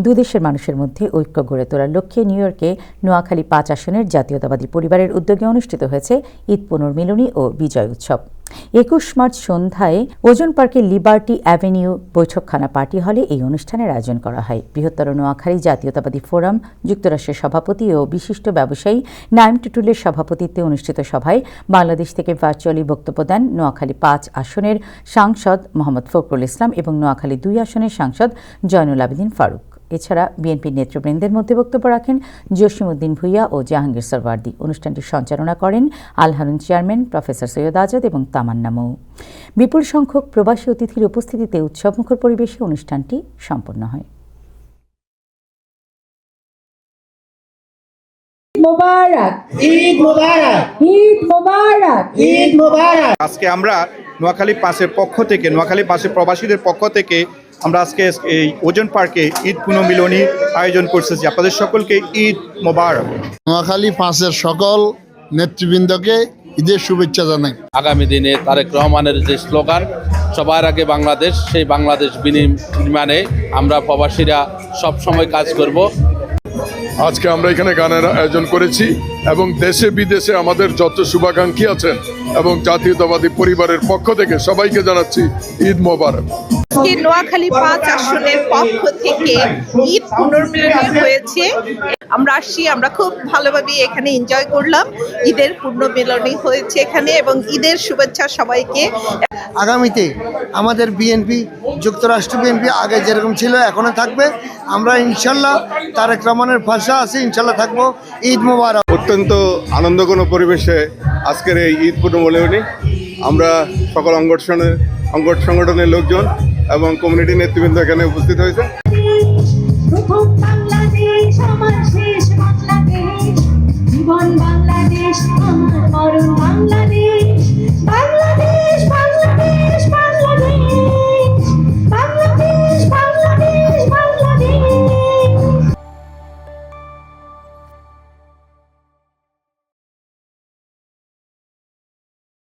দুদেশের মানুষের মধ্যে ঐক্য গড়ে তোলার লক্ষ্যে নিউ ইয়র্কে নোয়াখালী ৫ আসনের জাতীয়তাবাদী পরিবারের উদ্যোগে অনুষ্ঠিত হয়েছে ঈদ পুনর্মিলনী ও বিজয় উৎসব। ২১ মার্চ সন্ধ্যায় ওজন পার্কের লিবার্টি অ্যাভিনিউ বৈঠকখানা পার্টি হলে এই অনুষ্ঠানের আয়োজন করা হয়। বৃহত্তর নোয়াখালী জাতীয়তাবাদী ফোরাম, যুক্তরাষ্ট্রের সভাপতি ও বিশিষ্ট ব্যবসায়ী নাইম টুটুলের সভাপতিত্বে অনুষ্ঠিত সভায় বাংলাদেশ থেকে ভার্চুয়ালি বক্তব্য দেন নোয়াখালী ৫ আসনের সাংসদ মোহাম্মদ ফখরুল ইসলাম এবং নোয়াখালী ২ আসনের সাংসদ জয়নুল আবেদিন ফারুক। এছাড়া বিএনপির নেতৃবৃন্দের মধ্যে বক্তব্য রাখেন জসিমউদ্দিন ভূঁইয়া ও জাহাঙ্গীর সরওয়ার্দী। অনুষ্ঠানটি সঞ্চালনা করেন আল হারুন চেয়ারম্যান প্রফেসর সৈয়দ আজাদ এবং তামান্না মৌ। বিপুল সংখ্যক প্রবাসী অতিথির উপস্থিতিতে উৎসবমুখর পরিবেশে অনুষ্ঠানটি সম্পন্ন হয়। আজকে আমরা নোয়াখালী ৫-এর পক্ষ থেকে, নোয়াখালী ৫-এর প্রবাসীদের পক্ষ থেকে আমরা আজকে এই ওজন পার্কে ঈদ পুনর্মিলনী আয়োজন করতেছি। আপনাদের সকলকে ঈদ মোবারক। নোয়াখালী ৫-এর সকল নেতৃবৃন্দকে ঈদের শুভেচ্ছা জানাই। আগামী দিনে তারেক রহমানের যে স্লোগান সবার আগে বাংলাদেশ, সেই বাংলাদেশ বিনির্মাণে আমরা প্রবাসীরা সব সময় কাজ করব। আজকে আমরা এখানে গানের আয়োজন করেছি এবং দেশে বিদেশে আমাদের যত শুভাকাঙ্ক্ষী আছেন এবং জাতীয়তাবাদী পরিবারের পক্ষ থেকে সবাইকে জানাচ্ছি ঈদ মোবারক। নোয়াখালী ৫ আসনের পক্ষ থেকে ঈদ পুনর্মিলনী হয়েছে। আমরা আসছি, আমরা খুব ভালোভাবে এখানে এনজয় করলাম। ঈদের পুনর্মিলনী হয়েছে এখানে এবং ঈদের শুভেচ্ছা সবাইকে। আগামীতে আমাদের বিএনপি, যুক্তরাষ্ট্র বিএনপি আগে যেরকম ছিল এখনো থাকবে। আমরা ইনশাল্লাহ তারেক রহমানের ভাষা আছে, ইনশাল্লাহ থাকবো। ঈদ মোবারক। অত্যন্ত আনন্দঘন পরিবেশে আজকের এই ঈদ পুনর্মিলনী আমরা সকল অঙ্গ সংগঠনের লোকজন এবং কমিউনিটি নেতৃবৃন্দ এখানে উপস্থিত হয়েছে। প্রথম বাংলাদেশ আমার শেষ বাংলাদেশ, জীবন বাংলাদেশ আমার মরণ বাংলাদেশ।